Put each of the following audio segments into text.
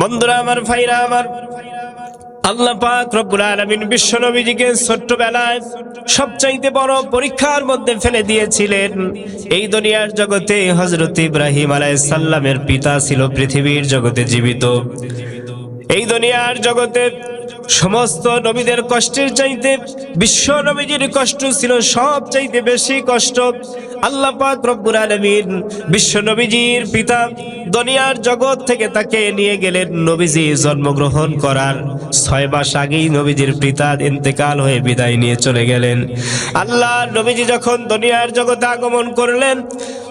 বন্ধুরা আমার, ভাইরা আমার, আল্লাহ পাক রব্বুল আলামিন বিশ্ব নবীজিকে ছোট্টবেলায় সবচাইতে বড় পরীক্ষার মধ্যে ফেলে দিয়েছিলেন। এই দুনিয়ার জগতে হযরত ইব্রাহিম আলাইহিস সালামের পিতা ছিল পৃথিবীর জগতে জীবিত। এই দুনিয়ার জগতে সমস্ত নবীদের কষ্টের চাইতে বিশ্ব নবীজির কষ্ট ছিল সবচাইতে বেশি কষ্ট। আল্লাহ পাক রব্বুল আলামিন বিশ্ব নবীজির পিতা দুনিয়ার জগৎ থেকে তাকে নিয়ে গেলেন নবীজি জন্মগ্রহণ করার 6 মাস আগেই নবীজির পিতা ইন্তেকাল হয়ে বিদায় নিয়ে চলে গেলেন। আল্লাহ নবীজি যখন দুনিয়ার জগতে আগমন করলেন,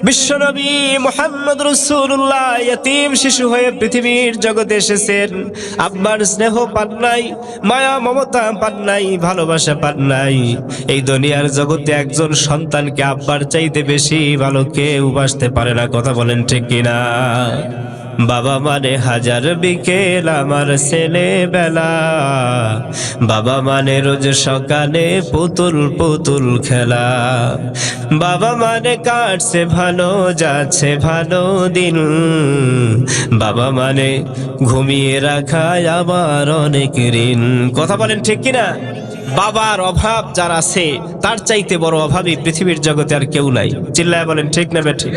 বিশ্ব নবী মুহাম্মদ রাসূলুল্লাহ ইয়তীম শিশু হয়ে পৃথিবীর জগতে এসেছেন। আব্বার স্নেহ পান নাই, মায়া মমতা পান নাই, ভালোবাসা পান নাই। এই দুনিয়ার জগতে একজন সন্তানকে আব্বার চাইতে বেশি ভালো কেউ বাসতে পারে না। কথা বলেন ঠিক কিনা? বাবা মানে হাজার বিকেল আমার ছেলেবেলা, বাবা মানে রোজ সকালে পুতুল পুতুল খেলা, বাবা মানে কাটছে ভালো যাচ্ছে ভালো দিন, বাবা মানে ঘুমিয়ে রাখায় আবার অনেক ঋণ। কথা বলেন ঠিক কিনা? বাবার অভাব যার আছে তার চাইতে বড় অভাবী পৃথিবীর জগতে আর কেউ নাই। চিল্লায় বলেন ঠিক না বেঠিক?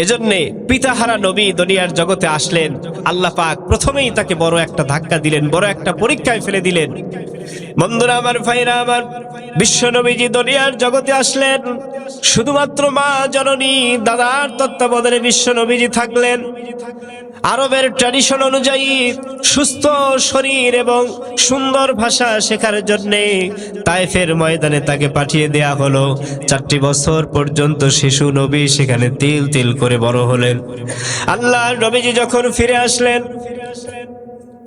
এজন্যে পিতাহারা নবী দুনিয়ার জগতে আসলেন। আল্লাহ পাক প্রথমেই তাকে বড় একটা ধাক্কা দিলেন, বড় একটা পরীক্ষায় ফেলে দিলেন। বন্ধুরা আমার, ভাইরা আমার, বিশ্ব নবীজি দুনিয়ার জগতে আসলেন। শুধুমাত্র মা জননী দাদার তত্ত্বাবধানে বিশ্ব নবীজি থাকলেন। আরবের ট্র্যাডিশন অনুযায়ী সুস্থ শরীর এবং সুন্দর ভাষা শেখার জন্য তায়েফের ময়দানে তাকে পাঠিয়ে দেয়া হলো। 4টি বছর পর্যন্ত শিশু নবী সেখানে তিল তিল করে বড় হলেন। আল্লাহর নবীজি যখন ফিরে আসলেন,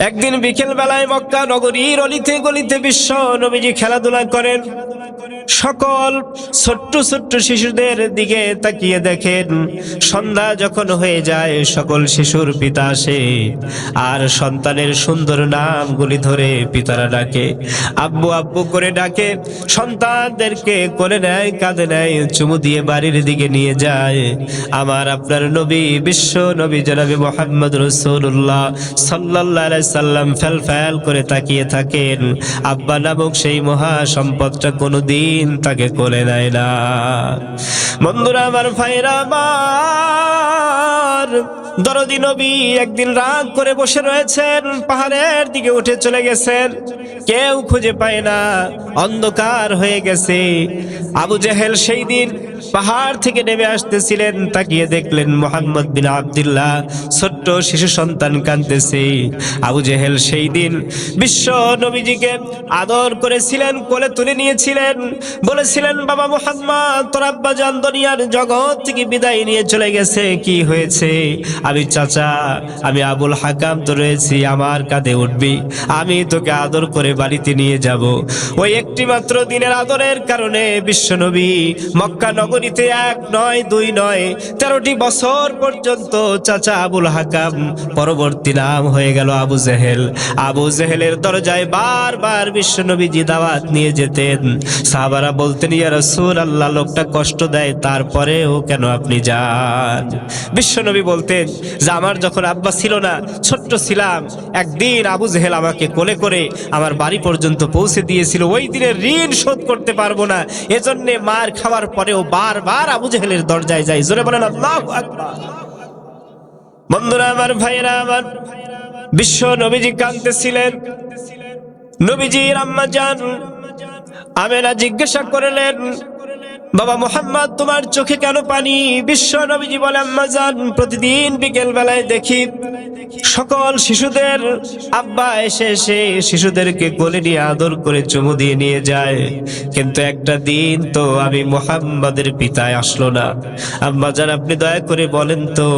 একদিন বিকেল বেলায় মক্কা নগরীর অলিতে গলিতে বিশ্ব নবীজি খেলাধুলা করেন। সকল ছোট্ট ছোট্ট শিশুদের দিকে তাকিয়ে দেখেন, সন্ধ্যা যখন হয়ে যায় সকল শিশুর পিতা আসে আর সন্তানের সুন্দর নামগুলি ধরে পিতারা ডাকে, আব্বু আব্বু করে ডাকে। সন্তানদেরকে কোলে নেয়, কাঁধে নেয়, চুমু দিয়ে বাড়ির দিকে নিয়ে যায়। আমার আপনার নবী বিশ্ব নবী জনাবে মুহাম্মদ রাসূলুল্লাহ সাল্লাল্লাহু আলাইহি সাল্লাম ফেল ফেল করে তাকিয়ে থাকেন। আব্বা নামক সেই মহা সম্পদটা কোনোদিন তাকে কোলে নেয় না। বন্ধুরা আমার, ভাইরা আমার, দরদি নবী একদিন রাগ করে বসে রয়েছেন, পাহাড়ের দিকে উঠে চলে গেছেন, কেউ খুঁজে পায় না, অন্ধকার হয়ে গেছে। আবু জেহেল সেই দিন পাহাড় থেকে নেমে আসতেছিলেন, তাকিয়ে দেখলেন মুহাম্মদ বিন আব্দুল্লাহ ছোট্ট শিশু সন্তান কাঁদতেছে। আবু জেহেল সেই দিন বিশ্ব নবীজিকে আদর করেছিলেন, কোলে তুলে নিয়েছিলেন, বলেছিলেন, বাবা মুহাম্মদ, তোর আব্বা জান দুনিয়ার জগৎ থেকে বিদায় নিয়ে চলে গেছে, কি হয়েছে? আমি চাচা, আমি আবুল হাকাম তো রয়েছি, আমার কাঁধে উঠবি, আমি তোকে আদর করে বাড়িতে নিয়ে যাব। ওই একটি মাত্র দিনের আদরের কারণে বিশ্বনবী মক্কা নগরীতে 1 নয় 2 নয় 13টি বছর পর্যন্ত চাচা আবুল হাকাম, পরবর্তী নাম হয়ে গেল আবু জেহেল। আবু জেহেলের দরজায় বারবার বিশ্বনবীজি দাওয়াত নিয়ে যেতেন। সাহাবারা বলতেন, ইয়া রাসূলুল্লাহ, লোকটা কষ্ট দেয়, তারপরেও কেন আপনি যান? বিশ্বনবী বলতেন যে আমার যখন আব্বা ছিল না, ছোট্ট ছিলাম, একদিন আবু জেহেল আমাকে কোলে করে আমার বাড়ি পর্যন্ত পৌঁছে দিয়েছিল, ওই দিনের ঋণ শোধ করতে পারবো না, এজন্য মার খাওয়ার পরেও বারবার আবু জেহেলের দরজায় যাই। জোরে বলেন আল্লাহু আকবার। বন্ধুরা আমার, ভাইরা আমার, বিশ্ব নবীজি কাঁদতেছিলেন। নবীজির আম্মা জান আমেনা জিজ্ঞাসা করলেন, বাবা মুহাম্মদ, তোমার চোখে কেন পানি? বিশ্ব নবীজি বলে, আম্মা জান, প্রতিদিন বিকেল বেলায় দেখি সকল শিশুদের আব্বা এসে শিশুদেরকে কোলে নিয়ে আদর করে চুমু দিয়ে নিয়ে যায়, কিন্তু একটা দিন তো আমি মুহাম্মাদের পিতায় আসলো না। আম্মা জান, আপনি দয়া করে বলেন তো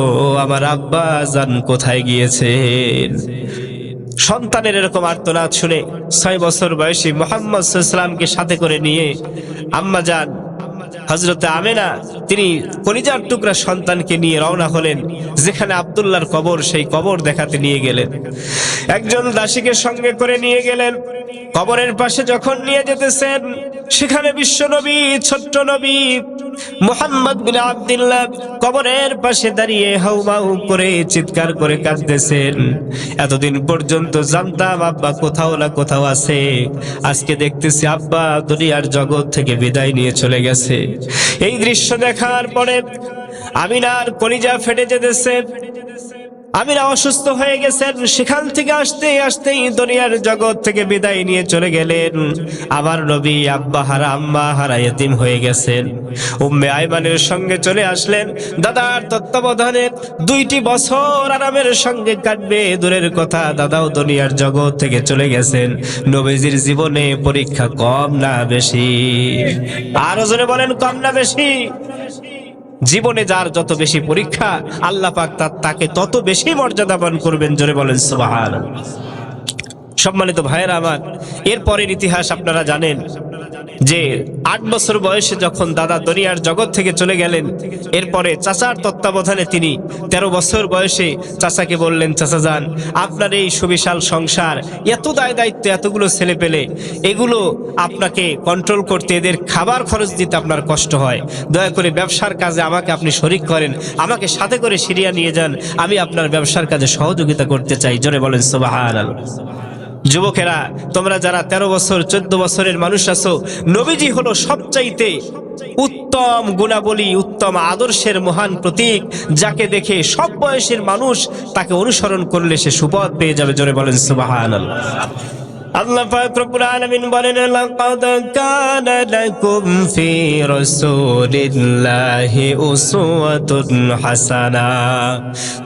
আমার আব্বা জান কোথায় গিয়েছেন? সন্তানের এরকম আর্তনাদ শুনে 6 বছর বয়সী মুহাম্মদ সাল্লাল্লাহু আলাইহি ওয়াসাল্লামকে সাথে করে নিয়ে আম্মা জান হযরত আমেনা তিনি কলিজার টুকরা সন্তানকে নিয়ে রওনা হলেন যেখানে আব্দুল্লাহর কবর, সেই কবর দেখাতে নিয়ে গেলেন। একজন দাসীকে সঙ্গে করে নিয়ে গেলেন। কবরের পাশে যখন নিয়ে যেতেছেন, সেখানে বিশ্ব নবী, ছোট্ট নবী মুহাম্মদ বিন আব্দুল্লাহ কবরের পাশে দাঁড়িয়ে হাউমাউ করে চিৎকার করে কাঁদতেছেন। এতদিন পর্যন্ত জানতাম আব্বা কোথাও না কোথাও আছে, আজকে দেখতেছি আব্বা দুনিয়ার জগৎ থেকে বিদায় নিয়ে চলে গেছে। এই দৃশ্য দেখার পরে আমিনার কলিজা ফেটে যেতেছে। আমিনা অসুস্থ হয়ে গেছেন, সেখান থেকে আসতে আসতেই দুনিয়ার জগৎ থেকে বিদায় নিয়ে চলে গেলেন। আমার নবী আব্বা হারা আম্মা হারা ইতিম হয়ে গেছেন। উম্মে আইমানের সঙ্গে চলে আসলেন, দাদার তত্ত্বাবধানে 2টি বছর আরামের সঙ্গে কাটবে দূরের কথা, দাদাও দুনিয়ার জগৎ থেকে চলে গেছেন। নবীজির জীবনে পরীক্ষা কম না বেশি? আরো জোরে বলেন, কম না বেশি? জীবনে যার যত বেশি পরীক্ষা, আল্লাহ পাক তাকে তত বেশি মর্যাদাবান করবেন। জোরে বলেন সুবহানাল্লাহ। সম্মানিত ভাইয়েরা আমার, এর পরের ইতিহাস আপনারা জানেন যে 8 বছর বয়সে যখন দাদা দুনিয়ার জগৎ থেকে চলে গেলেন, এরপরে চাচার তত্ত্বাবধানে তিনি 13 বছর বয়সে চাচাকে বললেন, চাচা যান, আপনার এই সুবিশাল সংসার, এত দায় দায়িত্ব, এতগুলো ছেলে পেলে, এগুলো আপনাকে কন্ট্রোল করতে, এদের খাবার খরচ দিতে আপনার কষ্ট হয়, দয়া করে ব্যবসার কাজে আমাকে আপনি শরিক করেন, আমাকে সাথে করে সিরিয়া নিয়ে যান, আমি আপনার ব্যবসার কাজে সহযোগিতা করতে চাই। জোরে বলেন সুবহানাল্লাহ। যুবকেরা, তোমরা যারা 13 বছর 14 বছরের মানুষ আছো, নবীজি হলো সবচাইতে উত্তম গুণাবলী, উত্তম আদর্শের মহান প্রতীক, যাকে দেখে সব বয়সের মানুষ তাকে অনুসরণ করলে সে সুপথ পেয়ে যাবে। জোরে বলেন সুবহানাল্লাহ। আল্লাহ পাক রব্বুল আলামিন বলেন, লাকাদ কানা লাকুম ফি রাসূলিল্লাহি উসওয়াতুন হাসানা।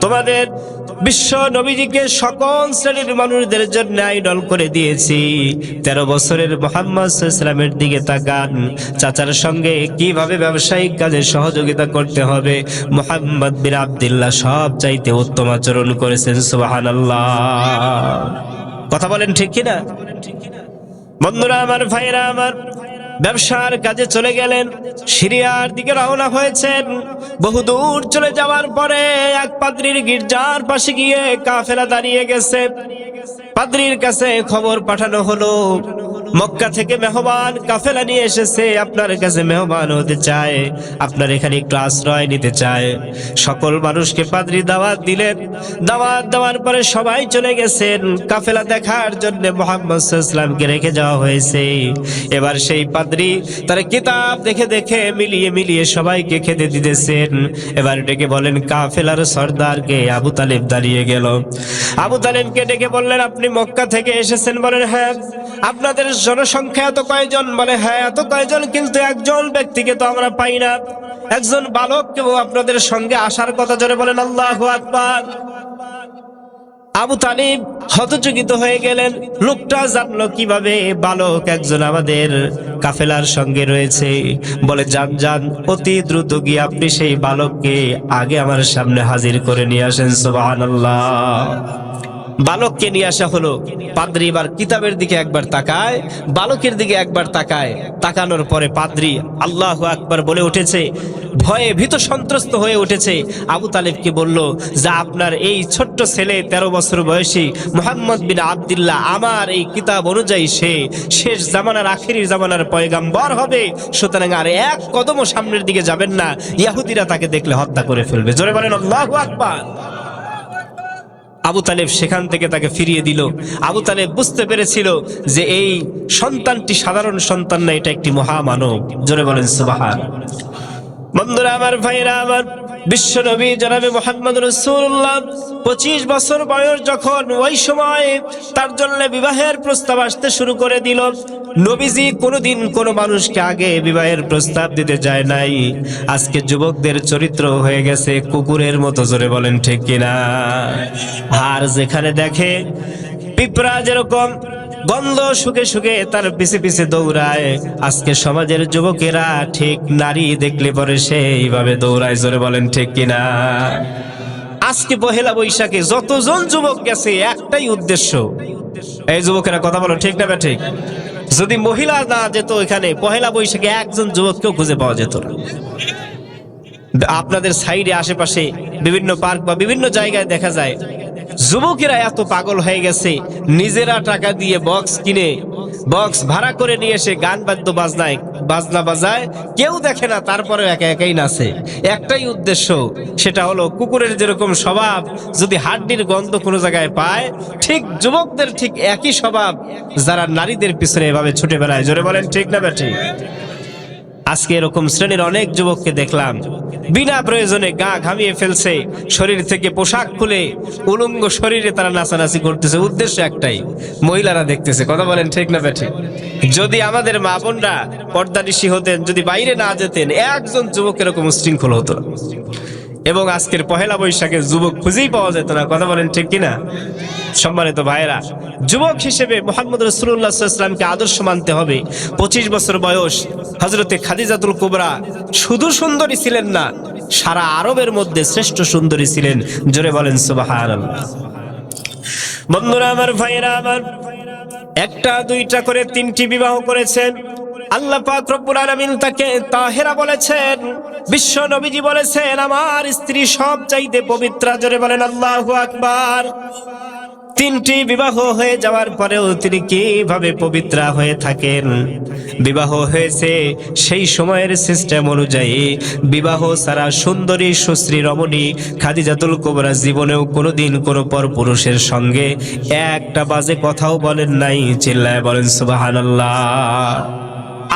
তোমাদের বিশ্ব নবীজিকে সকল শ্রেণীর মানুষদের জন্য আইডল করে দিয়েছি। 13 বছরের মুহাম্মদ সাল্লাল্লাহু আলাইহি ওয়াসাল্লামের দিকে তাকান, চাচার সঙ্গে কিভাবে ব্যবসায়িক কাজে সহযোগিতা করতে হবে মুহাম্মদ বিন আব্দুল্লাহ সব চাইতে উত্তম আচরণ করেছেন। সুবহানাল্লাহ। কথা বলেন ঠিক কিনা? বন্ধুরা আমার, ভাইরা আমার, ব্যবসার কাজে চলে গেলেন, সিরিয়ার দিকে রওনা হয়েছেন। বহুদূর চলে যাওয়ার পরে এক পাদ্রীর গির্জার পাশে গিয়ে কাফেলা দাঁড়িয়ে গেছে। পাদ্রীর কাছে খবর পাঠানো হলো, মক্কা থেকে মেহমান কাফেলা নিয়ে এসেছে, আপনার কাছে মেহমান হতে চায়, আপনার এখানে একটু আশ্রয় নিতে চায়। সকল মানুষকে পাদ্রী দাওয়াত দিলেন। দাওয়াত দেওয়ার পরে সবাই চলে গেছেন কাফেলা দেখার জন্য। মুহাম্মদ সাল্লাল্লাহু আলাইহি ওয়াসাল্লামকে রেখে যাওয়া হয়েছে। এবার সেই পাদ্রী তার কিতাব দেখে দেখে মিলিয়ে মিলিয়ে সবাইকে খেতে দিতেছেন। এবার ডেকে বলেন, কাফেলার সর্দারকে আবু তালেব দাঁড়িয়ে গেল। আবু তালেবকে ডেকে বললেন, আপনি মক্কা থেকে এসেছেন? বলেন হ্যাঁ। আপনাদের জনসংখ্যা এত কয়জন? বলে হ্যাঁ এত কয়জন, কিন্তু একজন ব্যক্তিকে তো আমরা পাই না, একজন বালককেও আপনাদের সঙ্গে আসার কথা। জোরে বলেন আল্লাহু আকবার। আবু তালিব হতচকিত হয়ে গেলেন। লোকটা জানলো কিভাবে বালক একজন আমাদের কাফেলার সঙ্গে রয়েছে? বলে যান যান, অতি দ্রুত গিয়ে আপনি সেই বালককে আগে আমার সামনে হাজির করে নিয়ে আসেন। সুবহানাল্লাহ। বালককে নিয়ে আসা হলো। পাদ্রী এবার কিতাবের দিকে একবার তাকায়, বালকের দিকে একবার তাকায়। তাকানোর পরে পাদ্রী আল্লাহু আকবার বলে উঠেছে, ভয়ে ভীত সন্ত্রস্ত হয়ে উঠেছে। আবু তালেবকে বলল, যা আপনার এই ছোট্ট ছেলে 13 বছর বয়সী মুহাম্মদ বিন আব্দুল্লাহ, আমার এই কিতাব অনুযায়ী সে শেষ জামানার আখিরি জামানার পয়গাম্বর হবে, সুতরাং আর এক কদমও সামনের দিকে যাবেন না, ইহুদিরা তাকে দেখলে হত্যা করে ফেলবে। জোরে বলেন আল্লাহু আকবার। আবু তালেব সেখান থেকে তাকে ফিরিয়ে দিল। আবু তালেব বুঝতে পেরেছিল যে এই সন্তানটি সাধারণ সন্তান না, এটা একটি মহামানব। জোরে বলেন সুবহানাল্লাহ। বন্ধুরা আমার, ভাইরা আমার, বিশ্ব নবী জনাবে মুহাম্মদ রাসূলুল্লাহ 25 বছর বয়স যখন, ওই সময় তার জন্য বিবাহের প্রস্তাব আসতে শুরু করে দিল। নবীজি কোনোদিন কোনো মানুষকে আগে বিবাহের প্রস্তাব দিতে যায় নাই। আজকে যুবকদের চরিত্র হয়ে গেছে কুকুরের মতো। জোরে বলেন ঠিক কিনা? আর যেখানে দেখে পিঁপড়া যেরকম গন্ধ শুকে শুকে তার পিছে পিছে দৌড়ায়, আজকে সমাজের যুবকেরা ঠিক নারী দেখলে পরে সেইভাবে দৌড়ায়। জোরে বলেন ঠিক কিনা? আজকে পহেলা বৈশাখে যতজন যুবক গেছে একটাই উদ্দেশ্য। এই যুবকেরা কথা বলো ঠিক না? ঠিক। যদি মহিলা না যেত এখানে, পহেলা বৈশাখে একজন যুবককেও খুঁজে পাওয়া যেত না। আপনাদের সাইডে আশেপাশে বিভিন্ন পার্ক বা বিভিন্ন জায়গায় দেখা যায় যুবকেরা এত পাগল হয়ে গেছে, নিজেরা টাকা দিয়ে বক্স কিনে বক্স ভাড়া করে নিয়ে এসে গান বাজনা বাজায়, কেউ দেখে না, তারপরে একা একাই নাচে। একটাই উদ্দেশ্য, সেটা হলো কুকুরের যেরকম স্বভাব, যদি হাড্ডির গন্ধ কোনো জায়গায় পায়, ঠিক যুবকদের ঠিক একই স্বভাব যারা নারীদের পিছনে এভাবে ছুটে বেড়ায়। জোরে বলেন ঠিক না বেঠিক? আজকে এরকম শ্রেণীর অনেক যুবককে দেখলাম বিনা প্রয়োজনে গা ঘামিয়ে ফেলছে, শরীর থেকে পোশাক খুলে উলঙ্গ শরীরে তারা নাচানাচি করতেছে, উদ্দেশ্য একটাই, মহিলারা দেখতেছে। কথা বলেন ঠিক না বেঠিক? যদি আমাদের মা বোনরা পর্দানিশী হতেন, যদি বাইরে না যেতেন, একজন যুবক এরকম উশৃঙ্খল হতো না। এবং আজকের পহেলা বৈশাখে যুবক খুঁজেই পাওয়া যেত না। কথা বলেন ঠিক কিনা? সম্মানিত ভাইরা, যুবক হিসেবে মুহাম্মদ রাসূলুল্লাহ সাল্লাল্লাহু আলাইহি ওয়াসাল্লামকে আদর্শ মানতে হবে। 25 বছর বয়স হযরতে খাদিজাতুল কুবরা শুধু সুন্দরী ছিলেন না, সারা আরবের মধ্যে শ্রেষ্ঠ সুন্দরী ছিলেন। জোরে বলেন সুবহানাল্লাহ। বন্ধুরা আমার, ভাইরা আমার, একটা দুইটা করে 3টি বিবাহ করেছেন। আল্লাহ পাক রব্বুল আলামিন তাকে তাহেরা বলেছেন। বিশ্ব নবীজি বলেছেন, আমার স্ত্রী সব চাইতে পবিত্র। জোরে বলেন আল্লাহু আকবার। 3টি বিবাহ হয়ে যাওয়ার পরেও তিনি কিভাবে পবিত্র হয়ে থাকেন? বিবাহ হয়েছে সেই সময়ের সিস্টেম অনুযায়ী। বিবাহ ছাড়া সুন্দরী সুশ্রী রমণী খাদিজাতুল কুবরা জীবনেও কোনোদিন কোনো পরপুরুষের সঙ্গে একটা বাজে কথাও বলেন নাই। চিল্লায় বলেন সুবহানাল্লাহ।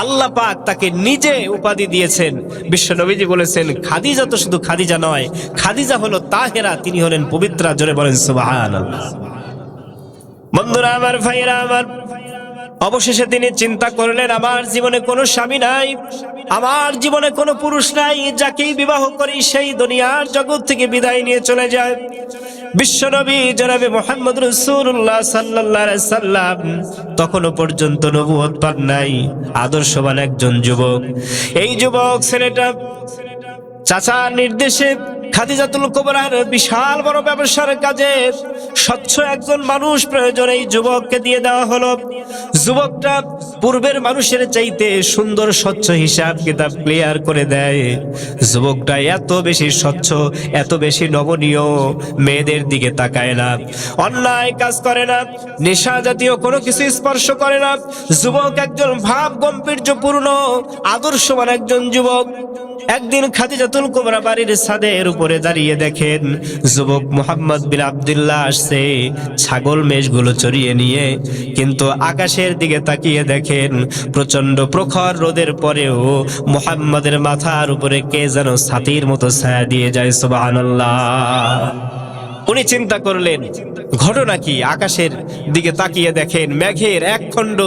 আল্লাহ পাক তাকে নিজে উপাধি দিয়েছেন। বিশ্ব নবীজি বলেছেন, খাদিজা তো শুধু খাদিজা নয়, খাদিজা হলো তাহেরা, তিনি হলেন পবিত্রা। জোরে বলেন সুবহানাল্লাহ। বন্ধুরা আমার, ভাইরা আমার, অবশেষে তিনি চিন্তা করলেন, আমার জীবনে কোনো স্বামী নাই, আমার জীবনে কোনো পুরুষ নাই, যাকেই বিবাহ করি সেই দুনিয়ার জগৎ থেকে বিদায় নিয়ে চলে যায়। বিশ্বনবী জনাবে মুহাম্মদ রাসূলুল্লাহ সাল্লাল্লাহু আলাইহি সাল্লাম তখনও পর্যন্ত নবুয়ত পান নাই, আদর্শবান একজন যুবক। এই যুবক ছেলেটা চাচার নির্দেশে খাদিজাতুল কুবরার বিশাল বড় ব্যবসার কাজে স্বচ্ছ একজন মানুষ প্রয়োজন, এই যুবককে দিয়ে দেওয়া হলো। যুবকটা পূর্বের মানুষের চাইতে সুন্দর স্বচ্ছ হিসাব কিতাব ক্লিয়ার করে দেয়। যুবকটা এত বেশি স্বচ্ছ, এত বেশি নমনীয়, মেয়েদের দিকে তাকায় না, অন্যায় কাজ করে না, নেশা জাতীয় কোনো কিছু স্পর্শ করে না। যুবক একজন ভাব গম্ভীর্যপূর্ণ আদর্শবান একজন যুবক। একদিন খাদিজাতুল কুবরা বাড়ির ছাদের উপরে দাঁড়িয়ে দেখেন যুবক মুহাম্মদ বিন আব্দুল্লাহ আসছে ছাগল মেষগুলো চড়িয়ে নিয়ে, কিন্তু আকাশের দিকে তাকিয়ে দেখেন প্রচন্ড প্রখর রোদের পরেও মুহাম্মদের মাথার উপরে কে যেন ছাতির মতো ছায়া দিয়ে যায়। সুবহানাল্লাহ। উনি চিন্তা করলেন ঘটনা কি। আকাশের দিকে তাকিয়ে দেখেন মেঘের একখণ্ড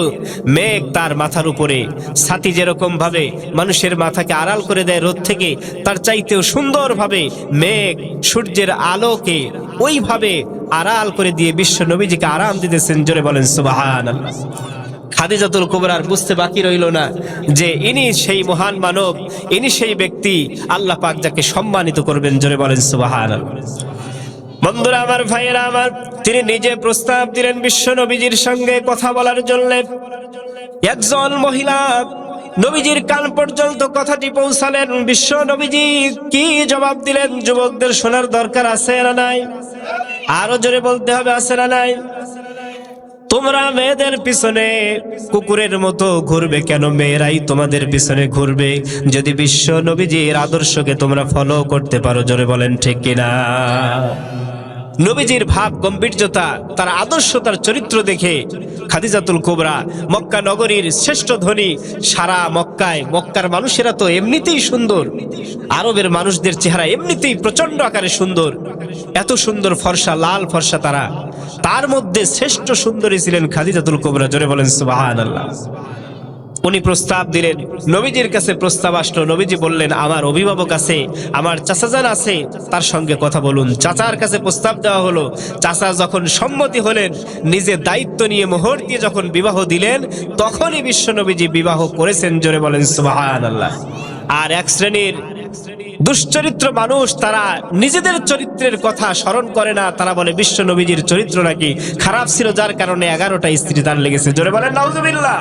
মেঘ তার মাথার উপরে, ছাতি যেরকম ভাবে মানুষের মাথাকে আড়াল করে দেয় রোদ থেকে, তার চাইতেও সুন্দরভাবে মেঘ সূর্যের আলোকে ওইভাবে আড়াল করে দিয়ে বিশ্ব নবীজিকে আরাম দিতেছেন। জোরে বলেন সুবহানাল্লাহ। খাদিজাতুল কুবরার বুঝতে বাকি রইল না যে ইনি সেই মহান মানব, ইনি সেই ব্যক্তি আল্লাহ পাক যাকে সম্মানিত করবেন। জোরে বলেন সুবহানাল্লাহ। বন্ধুরা আমার, ভাইয়েরা আমার, তিনি নিজে প্রস্তাব দিলেন বিশ্ব নবীজির সঙ্গে কথা বলার জন্য। একজন মহিলা নবীজির কান পর্যন্ত কথাটি পৌঁছালেন। বিশ্ব নবীজি কি জবাব দিলেন যুবকদের শোনার দরকার আছে না নাই? আরো জোরে বলতে হবে, আছে না নাই? তোমরা মেয়েদের পিছনে কুকুরের মতো ঘুরবে কেন? মেয়েরাই তোমাদের পিছনে ঘুরবে যদি বিশ্ব নবীজির আদর্শকে তোমরা ফলো করতে পারো। জোরে বলেন ঠিক কিনা? নবীজির ভাব গম্ভীর্যতা, তার আদর্শ, তার চরিত্র দেখে খাদিজাতুল কুবরা মক্কা নগরীর শ্রেষ্ঠ ধনী। সারা মক্কার মানুষেরা তো এমনিতেই সুন্দর, আরবের মানুষদের চেহারা এমনিতেই প্রচন্ড আকারে সুন্দর, এত সুন্দর ফর্সা, লাল ফর্সা তারা, তার মধ্যে শ্রেষ্ঠ সুন্দরী ছিলেন খাদিজাতুল কুবরা। জোরে বলেন সুবহানাল্লাহ। উনি প্রস্তাব দিলেন, নবীজির কাছে প্রস্তাব আসলো। নবীজি বললেন, আমার অভিভাবক আছে, আমার চাচাজান আছে, তার সঙ্গে কথা বলুন। চাচার কাছে প্রস্তাব দেওয়া হলো। চাচা যখন সম্মতি হলেন, নিজে দায়িত্ব নিয়ে মোহর দিয়ে যখন বিবাহ দিলেন, তখনই বিশ্ব নবীজি বিবাহ করেছেন। জোরে বলেন সুবহানাল্লাহ। আর এক শ্রেণীর দুশ্চরিত্র মানুষ, তারা নিজেদের চরিত্রের কথা স্মরণ করে না, তারা বলে বিশ্ব নবীজির চরিত্র নাকি খারাপ ছিল, যার কারণে 11টা স্ত্রী তার লেগেছে। জোরে বলেন নাউজুবিল্লাহ।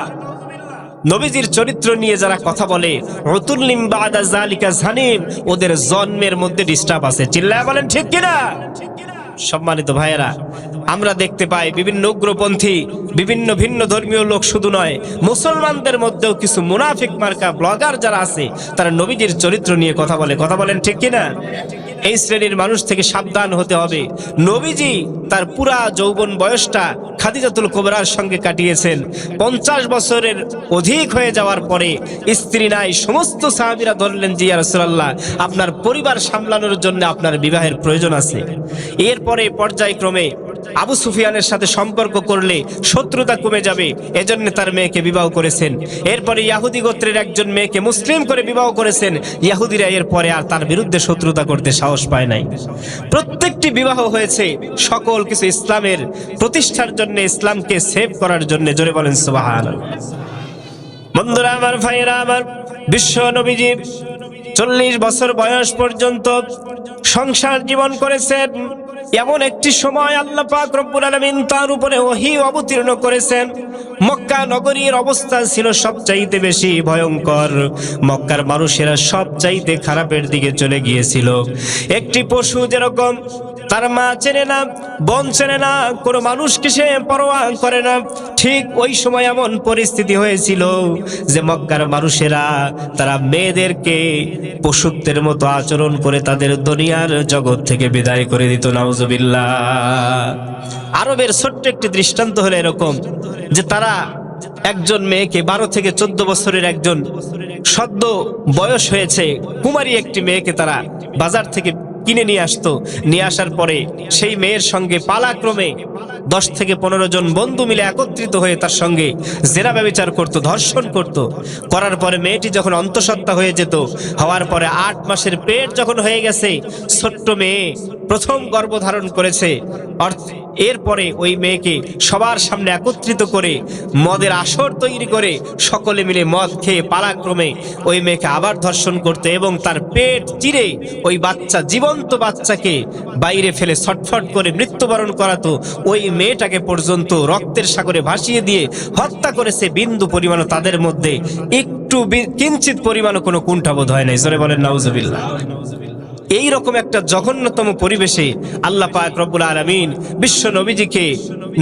নবীজির চরিত্র নিয়ে যারা কথা বলে, উতুল্লিম বাদা যালিকা জানিম, ওদের জন্মের মধ্যে ডিস্টার্ব আছে। চিল্লায় বলেন ঠিক কিনা? সম্মানিত ভাইয়েরা, আমরা দেখতে পাই বিভিন্ন উগ্রপন্থী, বিভিন্ন ভিন্ন ধর্মীয় লোক শুধু নয়, মুসলমানদের মধ্যেও কিছু মুনাফিক মার্কা ব্লগার যারা আছে, তারা নবীজির চরিত্র নিয়ে কথা বলে। কথা বলেন ঠিক কিনা? এই শ্রেণীর মানুষ থেকে সাবধান হতে হবে। নবীজি তার পুরা যৌবন বয়সটা খাদিজাতুল কুবরার সঙ্গে কাটিয়েছেন। 50 বছরের অধিক হয়ে যাওয়ার পরে স্ত্রী নাই, সমস্ত সাহাবীরা ধরলেন যে ইয়া রাসূলুল্লাহ, আপনার পরিবার সামলানোর জন্য আপনার বিবাহের প্রয়োজন আছে। এরপরে পর্যায়ক্রমে আবু সুফিয়ানের সাথে সম্পর্ক করলে শত্রুতা কমে যাবে, এজন্য তার মেয়েকে বিবাহ করেছেন। এরপরে ইহুদি গোত্রের একজন মেয়েকে মুসলিম করে বিবাহ করেছেন। ইহুদিরা এরপরে আর তার বিরুদ্ধে শত্রুতা করতে সাহস পায় নাই। প্রত্যেকটি বিবাহ হয়েছে সকল কিছু ইসলামের প্রতিষ্ঠার জন্য, ইসলামকে সেভ করার জন্য। জোরে বলেন সুবহানাল্লাহ। বন্ধুরা আমার, ভাইয়েরা আমার, বিশ্ব নবীজি 40 বছর বয়স পর্যন্ত সংসার জীবন করেছেন। এমন একটি সময় আল্লাহ পাক রব্বুল আলামিন তার উপরে ওহী অবতীর্ণ করেছেন। মক্কা নগরীর অবস্থা ছিল সবচাইতে বেশি ভয়ঙ্কর। মক্কার মানুষেরা সবচাইতে খারাপের দিকে চলে গিয়েছিল। একটি পশু যেরকম তার মা চেনে না, বোন চেনে না, কোনো মানুষকে সে পরোয়া করে না, ঠিক ওই সময় এমন পরিস্থিতি হয়েছিল যে মক্কার মানুষেরা তারা মেয়েদেরকে পশুত্বের মতো আচরণ করে তাদের দুনিয়ার জগৎ থেকে বিদায় করে দিত। নাউজুবিল্লাহ। আরবের ছোট্ট একটি দৃষ্টান্ত হলো এরকম যে তারা একজন মেয়েকে 12 থেকে 14 বছরের একজন সদ্য বয়স হয়েছে কুমারী একটি মেয়েকে তারা বাজার থেকে কিনে নিয়ে আসতো। নিয়ে আসার পরে সেই মেয়ের সঙ্গে পালাক্রমে 10 থেকে 15 জন বন্ধু মিলে একত্রিত হয়ে তার সঙ্গে জেনা ব্যভিচার করত, ধর্ষণ করত। করার পরে মেয়েটি যখন অন্তঃসত্ত্বা হয়ে যেত, হওয়ার পরে 8 মাসের পেট যখন হয়ে গেছে, ছোট্ট মেয়ে প্রথম গর্ভধারণ করেছে। এরপরে ওই মেয়েকে সবার সামনে একত্রিত করে মদের আসর তৈরি করে সকলে মিলে মদ খেয়ে পালাক্রমে ওই মেয়েকে আবার ধর্ষণ করতে এবং তার পেট চিরে ওই বাচ্চা, জীবন্ত বাচ্চাকে বাইরে ফেলে ছটফট করে মৃত্যুবরণ করাতো। ওই মেয়েটাকে পর্যন্ত রক্তের সাগরে ভাসিয়ে দিয়ে হত্যা করেছে। বিন্দু পরিমাণও তাদের মধ্যে একটু কিঞ্চিত পরিমাণও কোনো কুণ্ঠাবোধ হয় নাই। জোরে বলেন নাউজুবিল্লাহ। এই রকম একটা জঘন্যতম পরিবেশে আল্লাহ পাক রব্বুল আলামিন বিশ্ব নবীজিকে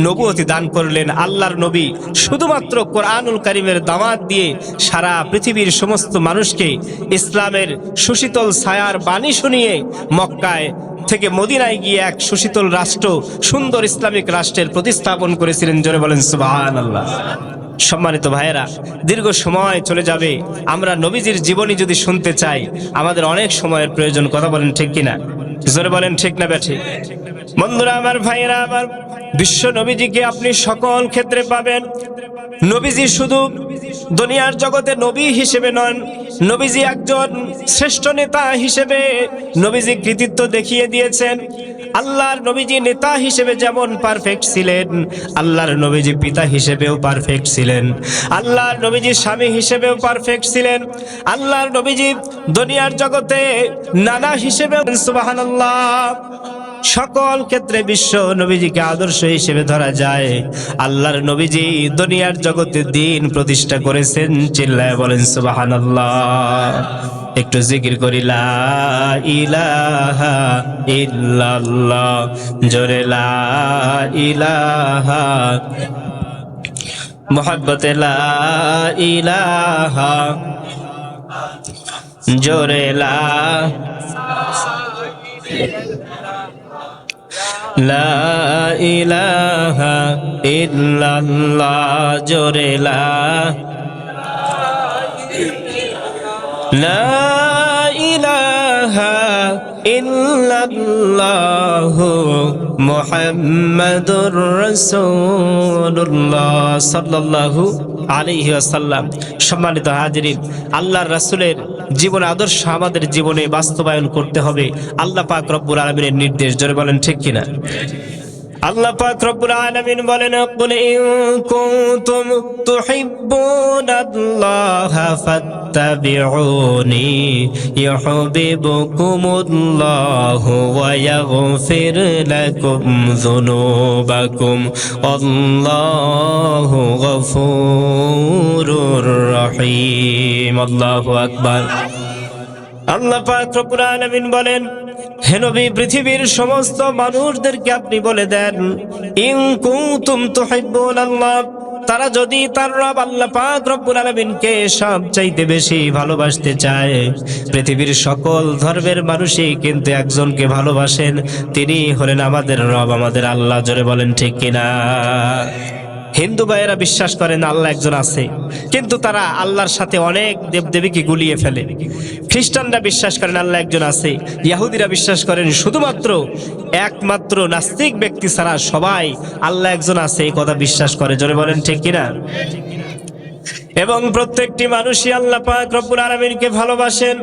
নবুয়তি দান করলেন। আল্লাহর নবী শুধুমাত্র কোরআনুল কারীমের দাওয়াত দিয়ে সারা পৃথিবীর সমস্ত মানুষকে ইসলামের সুশীতল ছায়ার বাণী শুনিয়ে মক্কায় থেকে মদিনায় গিয়ে এক সুশীতল রাষ্ট্র, সুন্দর ইসলামিক রাষ্ট্রের প্রতিস্থাপন করেছিলেন। জোরে বলেন সুবহানাল্লাহ। সম্মানিত ভাইয়েরা, দীর্ঘ সময় চলে যাবে, আমরা নবীজির জীবনী যদি শুনতে চাই আমাদের অনেক সময়ের প্রয়োজন। কথা বলেন ঠিক কিনা? জোরে বলেন ঠিক না ব্যাঠি? বন্ধুরা আমার, ভাইয়েরা আমার, বিশ্ব নবীজিকে আপনি সকল ক্ষেত্রে পাবেন। নবীজি শুধু দুনিয়ার জগতে নবী হিসেবে নন, নবীজি একজন শ্রেষ্ঠ নেতা হিসেবে নবীজি কৃতিত্ব দেখিয়ে দিয়েছেন। আল্লাহর নবীজি নেতা হিসেবে যেমন পারফেক্ট ছিলেন, আল্লাহর নবীজি পিতা হিসেবেও পারফেক্ট ছিলেন, আল্লাহর নবীজি স্বামী হিসেবেও পারফেক্ট ছিলেন, আল্লাহর নবীজি দুনিয়ার জগতে নানা হিসেবে, সুবহানাল্লাহ, সকল ক্ষেত্রে বিশ্ব নবীজিকে আদর্শ হিসেবে ধরা যায়। আল্লাহর নবীজি দুনিয়ার জগতে দ্বীন প্রতিষ্ঠা করেছেন। চিল্লায় বলেন সুবহানাল্লাহ। একটু জিকির করি, লা ইলাহা ইল্লাল্লাহ, জোরে লা ইলাহা, মুহাব্বতে লা ইলাহা, জোরে লা ইলাহা ইল্লাল্লাহ, জোরে লা ইলাহা ইল্লাল্লাহ মুহাম্মাদুর রাসূলুল্লাহ সাল্লাল্লাহু আলাইহি ওয়াসাল্লাম। সম্মানিত হাজিরিন, আল্লাহর রাসূলের জীবন আদর্শ আমাদের জীবনে বাস্তবায়ন করতে হবে। আল্লাহ পাক রব্বুল আলামিনের নির্দেশ। জোরে বলেন ঠিক কিনা? আল্লাহ পাক রব্বুল আলামিন বলেন, কুল ইন কুনতুম তুহিব্বুনাল্লাহা ফাত্তাবিউনি ইউহিব্বুকুমুল্লাহু ওয়া ইয়াগফির লাকুম যুনুবাকুম আল্লাহু গফুরুর রহিম। আল্লাহু আকবার। আল্লাহ পাক রব্বুল আলামিন বলেন, হে নবী, পৃথিবীর সমস্ত মানুষদেরকে আপনি বলে দেন, ইন কুনতুম তুহিব্বুনাল্লাহ, তারা যদি তার রব আল্লাহ পাক রব্বুল আলামিনকে সবচাইতে বেশি ভালোবাসতে চায়, পৃথিবীর সকল ধর্মের মানুষই কিন্তু একজনকে ভালোবাসেন, তিনি হলেন আমাদের রব, আমাদের আল্লাহ। জোরে বলেন ঠিক কিনা? হিন্দু ভাইয়েরা বিশ্বাস করেন আল্লাহ একজন আছে, কিন্তু তারা আল্লাহর সাথে অনেক দেবদেবীকে গুলিয়ে ফেলে। খ্রিস্টানরা বিশ্বাস করেন আল্লাহ একজন আছে। ইহুদিরা বিশ্বাস করেন শুধুমাত্র একমাত্র নাস্তিক ব্যক্তি ছাড়া সবাই আল্লাহ একজন আছে এই কথা বিশ্বাস করে। জোরে বলেন ঠিক কিনা? এবং প্রত্যেকটি মানুষই আল্লাহ পাক রব্বুল আলামিনকে ভালোবাসেন।